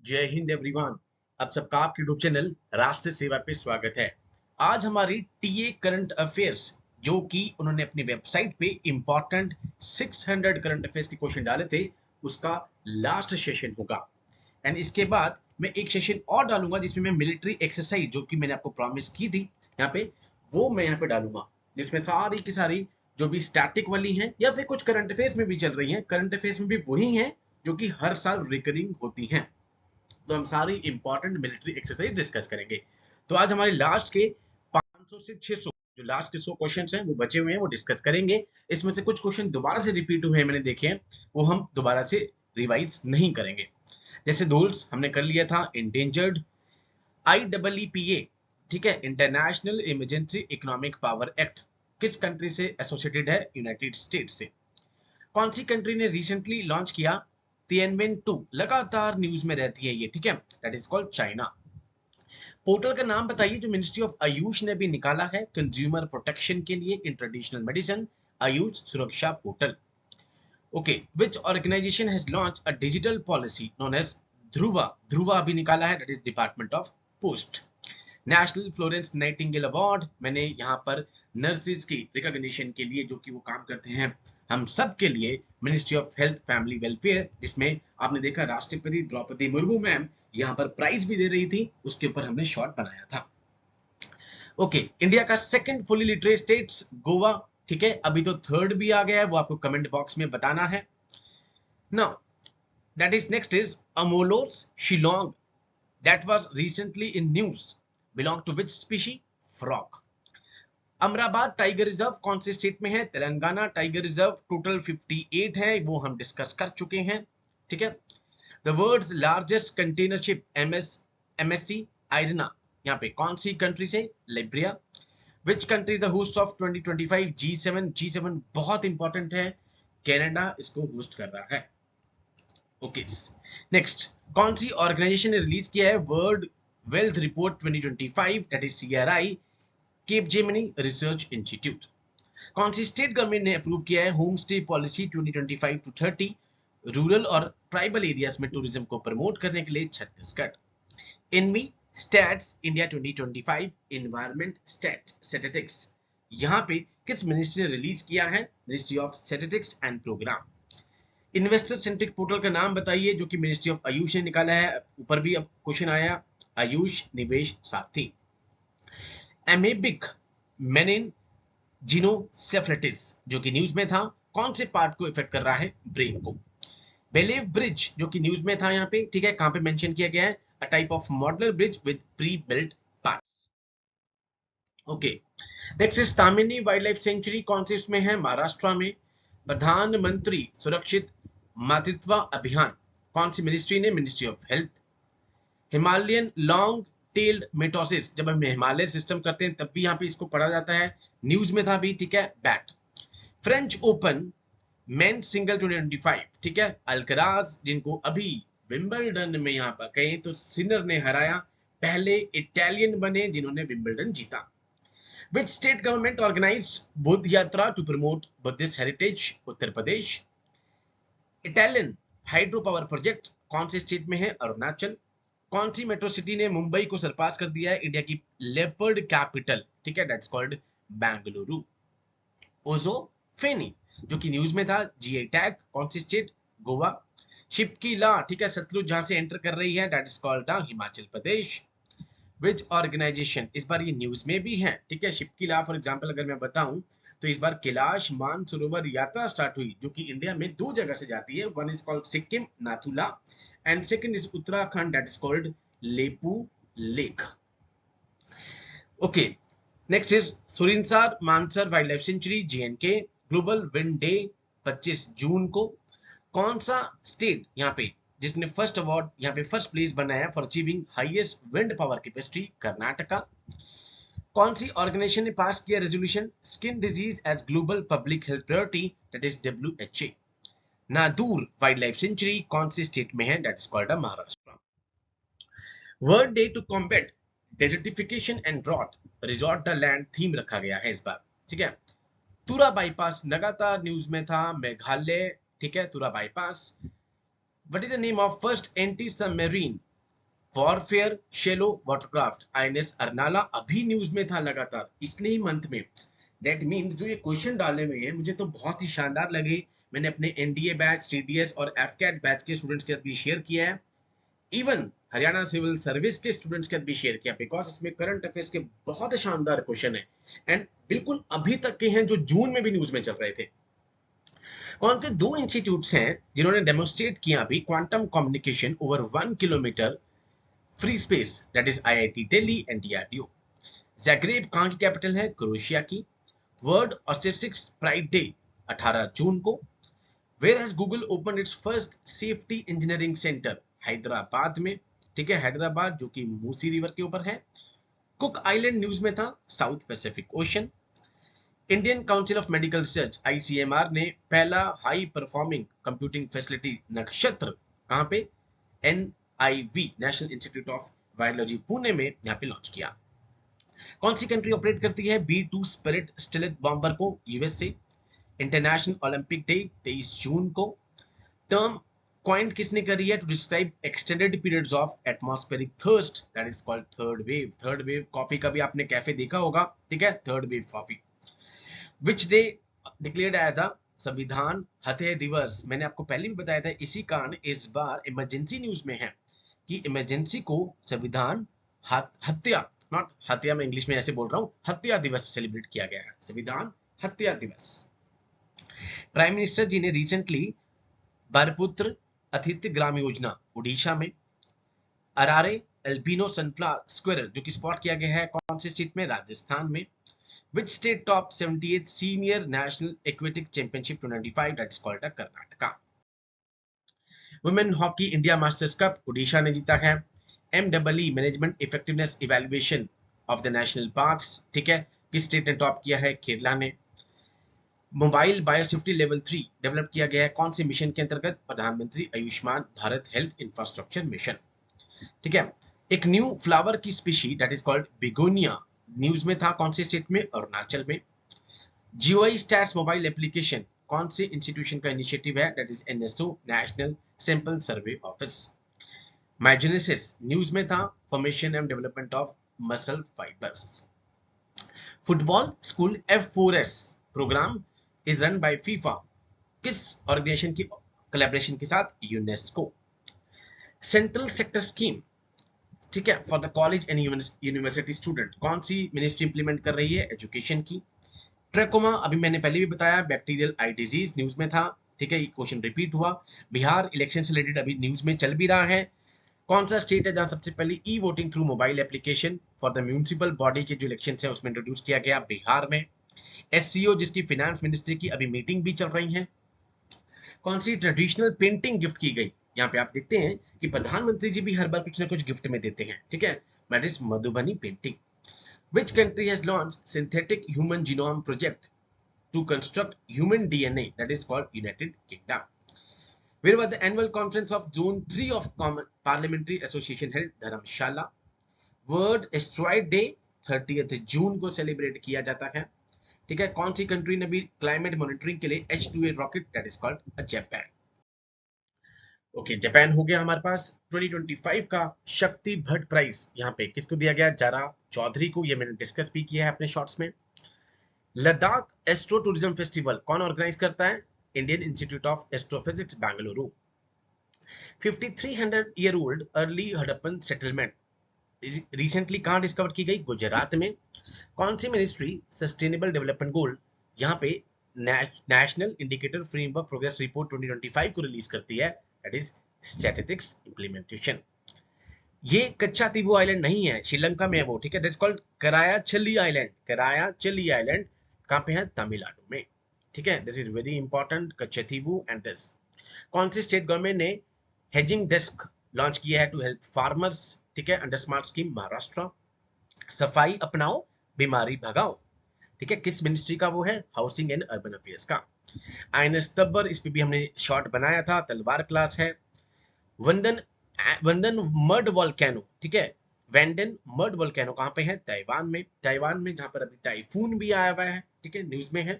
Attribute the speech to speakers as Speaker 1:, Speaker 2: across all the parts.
Speaker 1: जय हिंद एवरीवन। आप सबका आपके यूट्यूब चैनल राष्ट्र सेवा पे स्वागत है। आज हमारी टीए करंट अफेयर्स, जो कि उन्होंने अपनी वेबसाइट पे इंपॉर्टेंट 600 करंट अफेयर्स के क्वेश्चन डाले थे, उसका लास्ट सेशन होगा। एंड इसके बाद मैं एक सेशन और डालूंगा जिसमें मैं मिलिट्री एक्सरसाइज, जो कि मैंने आपको प्रॉमिस की थी यहाँ पे, वो मैं यहाँ पे डालूंगा, जिसमें सारी की सारी जो भी स्टैटिक वाली हैं या फिर कुछ करंट अफेयर्स में भी चल रही हैं, करंट अफेयर्स में भी वही हैं जो कि हर साल रिकरिंग होती हैं। तो हम सारी इंपॉर्टेंट मिलिट्री एक्सरसाइज डिस्कस करेंगे। तो आज हमारे लास्ट के 500 से 600 जो लास्ट के 100 क्वेश्चंस हैं वो बचे हुए हैं, वो डिस्कस करेंगे। इसमें से कुछ क्वेश्चन दोबारा से रिपीट हुए हैं, मैंने देखे हैं, वो हम दोबारा से रिवाइज नहीं करेंगे। जैसे रूल्स हमने कर लिया था, इंडेंजर्ड, IEEPA, ठीक है, international emergency economic power act, किस कंट्री से एसोसिएटेड है? यूनाइटेड स्टेट्स से। कौन सी कंट्री ने रिसेंटली लॉन्च किया तिएनवेन 2? लगातार न्यूज में रहती है ये, ठीक है, that is called China. Portal का नाम बताइए जो मिनिस्ट्री ऑफ आयुष ने भी निकाला है कंज्यूमर प्रोटेक्शन के लिए in traditional medicine, Ayush Suraksha portal. Okay, which organisation has launch a digital policy known as Dhruva? Dhruva अभी निकाला है, that is department of post. National Florence Nightingale award, मैंने यहाँ पर नर्सेज की रिकॉग्निशन के लिए, जो कि वो काम करते हैं हम सब के लिए, ministry of health family welfare, जिसमें आपने देखा राष्ट्रपति द्रौपदी मुर्मू मैम यहाँ पर प्राइज भी दे रही थी, उसके ऊपर हमने शॉर्ट बनाया था। ओके, इंडिया का second fully literate states Goa, ठीक है, अभी तो थर्ड भी आ गया है, वो आपको कमेंट बॉक्स में बताना है। Now that is next is अमोलोस Shillong, that was recently in news, belong to which species? Frog. Amrabad tiger reserve कौन से स्टेट में है? तेलंगाना। टाइगर रिजर्व टोटल 58 है, वो हम डिस्कस कर चुके हैं, ठीक है। The world's largest container ship MSC Irina, यहाँ पे कौन सी कंट्री से? Libya. Which country the host of 2025 G7? G7 बहुत इंपॉर्टेंट है, कनाडा इसको होस्ट कर रहा है। ओके, नेक्स्ट, कौन सी ऑर्गेनाइजेशन ने रिलीज किया है world wealth report 2025, that is CRI, Capgemini research institute. कौन सी स्टेट गवर्नमेंट ने अप्रूव किया है home stay policy 2025 to 30, rural और ट्राइबल एरियाज में टूरिज्म को प्रमोट करने के लिए? छत्तीसगढ़। इनमी स्टैट्स इंडिया 2025 इन्वायरमेंट स्टैटिस्टिक्स, यहाँ पे किस मिनिस्ट्री ने रिलीज किया है? Ministry of statistics and programme. Investor centric portal का नाम बताइए जो कि मिनिस्ट्री ऑफ आयुष ने निकाला है, ऊपर भी अब क्वेश्चन आया, आयुष निवेश साथी। एमेबिक मेनिन जिनोसेफेलिटिस, जो कि न्यूज में था, कौन से पार्ट को इफेक्ट कर रहा है? ब्रेन को। बेलेव ब्रिज, जो कि न्यूज में था यहाँ पे, ठीक है, कहां पे मेंशन किया गया है? A type of modular bridge with prebuilt parts. Okay, next is Tamhini wild life sanctuary, कौन से उसमें है? महाराष्ट्र में। प्रधानमंत्री सुरक्षित मातृत्व अभियान, कौन सी मिनिस्ट्री ने? Ministry of health. Himalayan long tailed मेटोसिस, जब हम हिमालय सिस्टम करते हैं तब भी यहाँ पे इसको पढ़ा जाता है, न्यूज में था भी, ठीक है, bat. French open men single 2025, ठीक है, अल्कराज, जिनको अभी विंबलडन में यहाँ पर कहें तो सिनर ने हराया, पहले इटालियन बने जिन्होंने विंबलडन जीता। Which state government organised Buddha yatra to promote Buddhist heritage? Uttar Pradesh. Italian hydro power project कौन से स्टेट में है? अरुणाचल। कौन सी मेट्रो सिटी ने मुंबई को सरपास कर दिया है इंडिया की लेपर्ड कैपिटल? ठीक है, दैट्स कॉल्ड बेंगलुरु। ओजो फेनी, जो कि न्यूज में था, जीआई टैग, कौन सी स्टेट? गोवा। शिप की ला, ठीक है, सतलुज जहां से एंटर कर रही है, that is called Himachal Pradesh. Which organisation, इस बार ये न्यूज में भी है, ठीक है, शिप की ला फॉर एग्जांपल अगर मैं बताऊं तो इस बार कैलाश मानसरोवर यात्रा स्टार्ट हुई, जो कि इंडिया में दो जगह से जाती है, one is called Sikkim Nathula and second is Uttarakhand, that is called Lepu lake. Okay, next is Surinsar Mansar wild life sanctuary JNK, global wind day 25 जून को। कौन सा स्टेट यहाँ पे जिसने फर्स्ट अवार्ड, यहाँ पे फर्स्ट प्लेस बनाया for achieving highest wind power capacity? Karnataka. कौन सी ऑर्गेनाइजेशन ने पास किया resolution skin disease as global public health priority? That is WHA। Nadur wild life sanctuary कौन सी स्टेट में है? That is called Maharashtra. World day to combat desertification and drought, restore the land theme रखा गया है इस बार, ठीक है। तुरा बाईपास लगातार न्यूज में था, मेघालय, ठीक है, Tura bypass. What is the name of first anti submarine warfare shallow watercraft INS Arnala अभी न्यूज में था लगातार पिछले ही मंथ में। दैट मीन्स जो ये क्वेश्चन डाले हुए हैं मुझे तो बहुत ही शानदार लगे। मैंने अपने एनडीए बैच, टीडीएस और एफकैट बैच के स्टूडेंट्स के साथ भी शेयर किया है, इवन हरियाणा सिविल सर्विस के स्टूडेंट्स के साथ भी शेयर किया, बिकॉज इसमें करंट अफेयर्स के बहुत शानदार क्वेश्चन है एंड बिल्कुल अभी तक के हैं जो जून में भी न्यूज में चल रहे थे। कौन से दो इंस्टीट्यूट्स हैं जिन्होंने डेमोन्स्ट्रेट किया अभी quantum communication over 1 kilometre free space, that is IIT Delhi and DRDO. Zagreb कहां की कैपिटल है? क्रोएशिया की। वर्ल्ड ऑस्टेटिक्स प्राइड डे 18 जून को। Where has Google open its first safety engineering centre? Hyderabad में। ठीक है, हैदराबाद जो कि मूसी रिवर के ऊपर है। कुक आइलैंड न्यूज में था, south Pacific ocean. Indian council of medical research ICMR ने पहला हाई परफॉर्मिंग कंप्यूटिंग फैसिलिटी नक्षत्र कहां पे? NIV national institute of virology Pune में यहां पे लॉन्च किया। कौन सी कंट्री ऑपरेट करती है B2 स्पिरिट स्टिलेथ बॉम्बर को? USA. International Olympic day 23 June को। टर्म कॉइंड किसने करी है to describe extended periods of atmospheric thirst? That is called third wave. Third wave coffee का भी आपने कैफे देखा होगा, ठीक है, third wave coffee. Which day declared as a Samvidhan Hatya दिवस? मैंने आपको पहले भी बताया था, इसी कारण इस बार इमरजेंसी न्यूज में है कि इमरजेंसी को संविधान हत्या, नॉट हत्या, मैं इंग्लिश में ऐसे बोल रहा हूं, हत्या दिवस सेलिब्रेट किया गया है, संविधान हत्या दिवस। प्राइम मिनिस्टर जी ने रिसेंटली बारपुत्र अतिथि ग्राम योजना उड़ीसा में। अरारे एल्बिनो सनफ्लावर स्क्विरल जो कि स्पॉट किया गया है कौन से स्टेट में? राजस्थान में। Which state topped 78th Senior National Aquatic Championship 2025? That is called Karnataka. Women Hockey India Masters Cup Odisha ने जीता है। MEE Management Effectiveness Evaluation of the National Parks, ठीक है, किस स्टेट ने टॉप किया है? केरला ने। मोबाइल बायोसेफ्टी लेवल 3 डेवलप किया गया है कौन से मिशन के अंतर्गत? प्रधानमंत्री Ayushman Bharat health infrastructure mission, ठीक है। एक न्यू फ्लावर की species that is called begonia news में था कौन से स्टेट में? अरुणाचल में। जीओआई स्टैट्स मोबाइल एप्लीकेशन कौन से इंस्टीट्यूशन का इनिशिएटिव है? That is NSO national sample survey office. Myogenesis news में था formation and development of muscle fibres. Football school F4S program is run by FIFA, किस ऑर्गेनाइजेशन की कोलैबोरेशन के साथ? यूनेस्को। सेंट्रल सेक्टर स्कीम, ठीक है, for the college and university student कौन सी मिनिस्ट्री इंप्लीमेंट कर रही है? एजुकेशन की। ट्रेकोमा अभी मैंने पहले भी बताया, बैक्टीरियल आई डिजीज न्यूज में था, ठीक है, क्वेश्चन रिपीट हुआ। बिहार इलेक्शन से रिलेटेड अभी न्यूज में चल भी रहा है। कौन सा स्टेट है जहां सबसे पहले e voting through mobile application for the municipal body के जो इलेक्शन है उसमें इंट्रोड्यूस किया गया? बिहार में। एससीओ जिसकी फाइनेंस मिनिस्ट्री की अभी मीटिंग भी चल रही है। कौन सी ट्रेडिशनल पेंटिंग गिफ्ट की गई? यहाँ पे आप देखते हैं कि प्रधानमंत्री जी भी हर बार कुछ ना कुछ गिफ्ट में देते हैं, ठीक है, that is Madhubani painting. Which country has launched synthetic human genome project to construct human DNA? That is called United Kingdom. Where was the annual conference of Zone 3 of Common Parliamentary Association held? Dharamshala. World Asteroid Day 30th जून को celebrate किया जाता है, ठीक है। कौन सी country ने भी क्लाइमेट मॉनिटरिंग के लिए H2A rocket, that is called Japan. Okay, Japan हो गया हमारे पास। 2025 का शक्ति भट्ट प्राइज यहाँ पे किसको दिया गया? जारा चौधरी को, ये मैंने डिस्कस भी किया है अपने शॉर्ट्स में। लद्दाख एस्ट्रो टूरिज्म फेस्टिवल कौन ऑर्गेनाइज करता है? Indian institute of astrophysics Bengaluru. 5300 year old early Harappan settlement recently कहां डिस्कवर की गई? गुजरात में। कौन सी मिनिस्ट्री सस्टेनेबल डेवलपमेंट गोल यहाँ पे national indicator framework progress report 2025 को रिलीज करती है? That is statistics implementation. ये कच्चा तीवू आइलैंड नहीं है, श्रीलंका में है वो, ठीक है, that's called Kariyachalli island. Kariyachalli island कहां पे है? तमिलनाडु में, ठीक है, this is very important, Katchatheevu and this. कौन सी स्टेट गवर्नमेंट ने हेजिंग डेस्क लॉन्च किया है टू हेल्प फार्मर्स, ठीक है, अंडर स्मार्ट स्कीम? महाराष्ट्र। सफाई अपनाओ बीमारी भगाओ, ठीक है, किस मिनिस्ट्री का वो है? हाउसिंग एंड अर्बन अफेयर्स का। आईएनएस तब्बर, इस पे भी हमने शॉर्ट बनाया था, तलवार क्लास है। वंदन वंदन मर्ड वोल्केनो, ठीक है, वेंडन मर्ड वोल्केनो कहां पे है? ताइवान में। ताइवान में जहां पर अभी टाइफून भी आया हुआ है, ठीक है, न्यूज में है।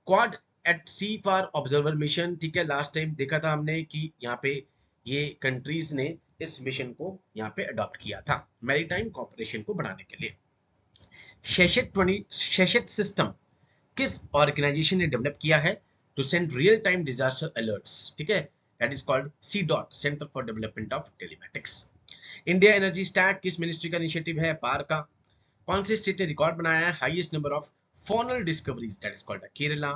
Speaker 1: Quad at sea for observer mission, ठीक है, लास्ट टाइम देखा था हमने कि यहाँ पे ये कंट्रीज ने इस मिशन को यहाँ पे अडॉप्ट किया था मैरीटाइम कॉर्पोरेशन को बढ़ाने के लिए। शेशेट सिस्टम किस ऑर्गेनाइजेशन ने डेवलप किया है to send real time disaster alerts, ठीक है, that is called C dot, centre for development of telematics. India energy stack किस मिनिस्ट्री का इनिशिएटिव है, पार का। कौन से स्टेट ने रिकॉर्ड बनाया है highest number of faunal discoveries, that is called Kerala,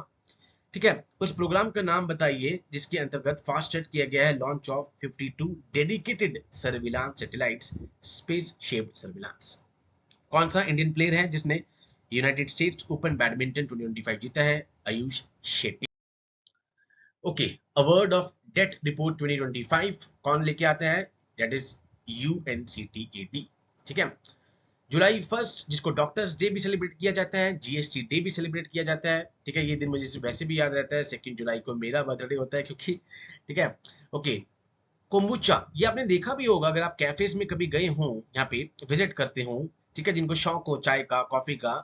Speaker 1: ठीक है। उस प्रोग्राम का नाम बताइए जिसके अंतर्गत फास्ट ट्रैक किया गया है launch of 52 dedicated surveillance satellites, space shaped surveillance. कौन सा इंडियन प्लेयर है जिसने यूनाइटेड स्टेट्स ओपन बैडमिंटन 2025 जीता है, Ayush Shetty. Okay, award of date report 2025 कौन लेके आता है, दैट इज UNCTAD, ठीक है। जुलाई 1 जिसको डॉक्टर्स डे भी सेलिब्रेट किया जाता है, GST डे भी सेलिब्रेट किया जाता है, ठीक है। ये दिन मुझे वैसे भी याद रहता है, 2 जुलाई को मेरा बर्थडे होता है क्योंकि, ठीक है। ओके, कोम्बुचा, ये आपने देखा भी होगा अगर आप कैफेज में कभी गए हो, यहाँ पे विजिट करते हो, ठीक है, जिनको शौक हो चाय का, कॉफी का,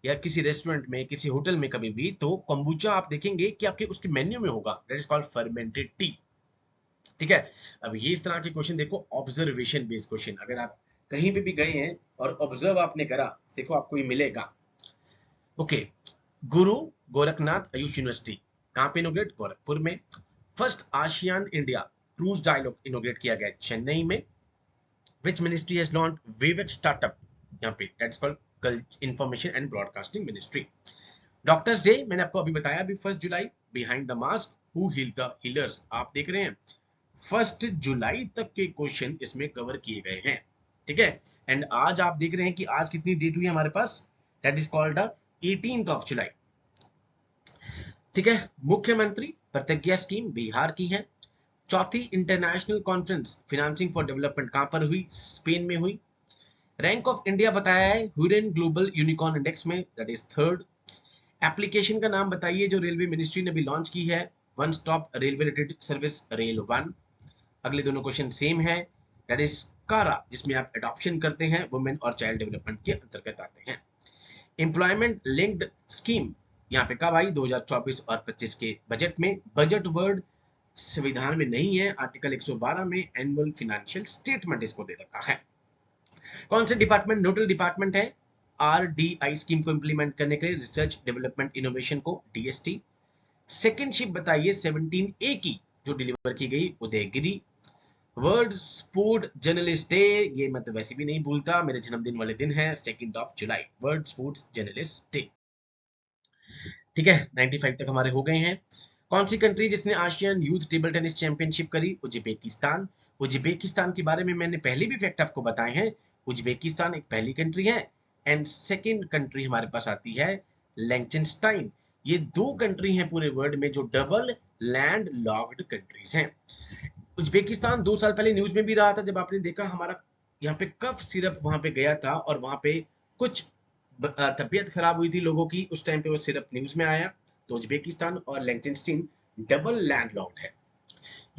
Speaker 1: या किसी रेस्टोरेंट में, किसी होटल में कभी भी, तो कोम्बुचा आप देखेंगे कि आपके उसके मेन्यू में होगा, that is called fermented T, ठीक है। अब ये इस तरह के क्वेश्चन देखो, ऑब्जर्वेशन बेस्ड क्वेश्चन, अगर आप कहीं पे भी गए हैं और ऑब्जर्व आपने करा, देखो आपको ये मिलेगा। ओके, गुरु गोरखनाथ आयुष यूनिवर्सिटी कहाँ पे इनोग्रेट, गोरखपुर में। First ASEAN India cruise dialogue inaugurate किया गया चेन्नई में। Which ministry has launched Vivek startup, यहाँ पे that's called information and broadcasting ministry. Doctors day मैंने आपको अभी बताया अभी 1 जुलाई, behind the mask who heal the healers, आप देख रहे हैं 1 जुलाई तक के क्वेश्चन इसमें कवर किए गए हैं, ठीक है। एंड आज आप देख रहे हैं कि आज कितनी डेट हुई है हमारे पास, that is called 18th of July, ठीक है। मुख्यमंत्री प्रतिज्ञा स्कीम बिहार की है। चौथी international conference financing for development कहां पर हुई, स्पेन में हुई। रैंक ऑफ इंडिया बताया है ह्यूरेन ग्लोबल यूनिकॉर्न इंडेक्स में, दैट इज 3rd। एप्लीकेशन का नाम बताइए जो रेलवे मिनिस्ट्री ने भी लॉन्च की है, one stop railway related service rail 1। अगले दोनों क्वेश्चन सेम है, दैट इज कारा, जिसमें आप एडॉप्शन करते हैं, वुमेन और चाइल्ड डेवलपमेंट के अंतर्गत आते हैं। एम्प्लॉयमेंट लिंक्ड स्कीम यहाँ पे कब आई, 2024 और 25 के बजट में। बजट वर्ड संविधान में नहीं है, आर्टिकल 112 में एनुअल फाइनेंशियल स्टेटमेंट इसको दे रखा है। कौन से डिपार्टमेंट नोडल डिपार्टमेंट है RDI स्कीम को इंप्लीमेंट करने के लिए, रिसर्च डेवलपमेंट इनोवेशन को, DST। सेकेंड शिप बताइए 17A की जो डिलीवर की गई, Udaygiri. World sport journalist day, ये मैं तो वैसे भी नहीं भूलता, मेरे जन्मदिन वाले दिन है 2 of July, world sports journalist day, ठीक है। 95 तक हमारे हो गए हैं। कौन सी कंट्री जिसने ASEAN youth table tennis championship करी, उज्बेकिस्तान। उज्बेकिस्तान के बारे में मैंने पहले भी फैक्ट आपको बताए हैं, उज्बेकिस्तान एक पहली कंट्री है। एंड सेकेंड कंट्री हमारे पास आती है लिechtenstein। ये 2 कंट्री हैं पूरे वर्ल्ड में जो डबल लैंड लॉक्ड कंट्रीज हैं। उज्बेकिस्तान 2 साल पहले न्यूज में भी रहा था, जब आपने देखा हमारा यहाँ पे कफ सिरप वहां पे गया था और वहां पे कुछ तबीयत खराब हुई थी लोगों की, उस टाइम पे वो सिरप न्यूज में आया। तो उज्बेकिस्तान और लिechtenstein डबल लैंडलॉक्ड है।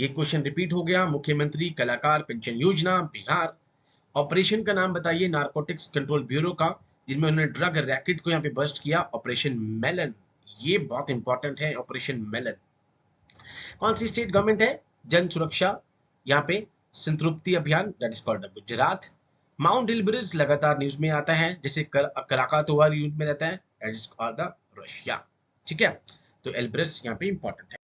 Speaker 1: ये क्वेश्चन रिपीट हो गया। मुख्यमंत्री कलाकार पेंशन योजना बिहार। ऑपरेशन का नाम बताइए नारकोटिक्स कंट्रोल ब्यूरो का, जिनमें उन्होंने ड्रग रैकेट को यहाँ पे बस्ट किया, ऑपरेशन मेलन। ये बहुत इंपॉर्टेंट है, ऑपरेशन मेलन। कौन सी स्टेट गवर्नमेंट है जन सुरक्षा यहाँ पे संतृप्ति अभियान, that is called Gujarat. Mount Elbrus लगातार न्यूज में आता है, जैसे कराकातोआ न्यूज में रहता है, that is called the Russia, ठीक है। तो एल्ब्रस यहाँ पे इंपॉर्टेंट है।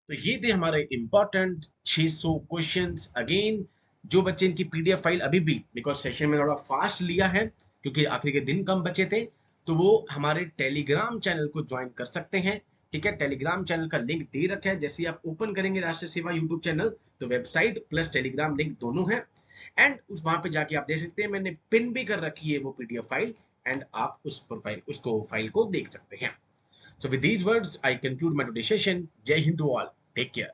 Speaker 1: तो ये थे हमारे इंपॉर्टेंट 600 क्वेश्चंस। अगेन जो बच्चे इनकी पीडीएफ फाइल अभी भी, बिकॉज सेशन में थोड़ा फास्ट लिया है क्योंकि आखिरी के दिन कम बचे थे, तो वो हमारे टेलीग्राम चैनल को ज्वाइन कर सकते हैं, ठीक है। टेलीग्राम चैनल का लिंक दे रखा है, जैसे आप ओपन करेंगे राष्ट्रीय सेवा यूट्यूब चैनल तो वेबसाइट प्लस टेलीग्राम लिंक दोनों है। एंड उस वहां पे जाके आप देख सकते हैं, मैंने पिन भी कर रखी है वो पीडीएफ फाइल, एंड आप उस प्रोफाइल उसको फाइल को देख सकते हैं। So with these words, I conclude my today's session. Jai Hind to all. Take care.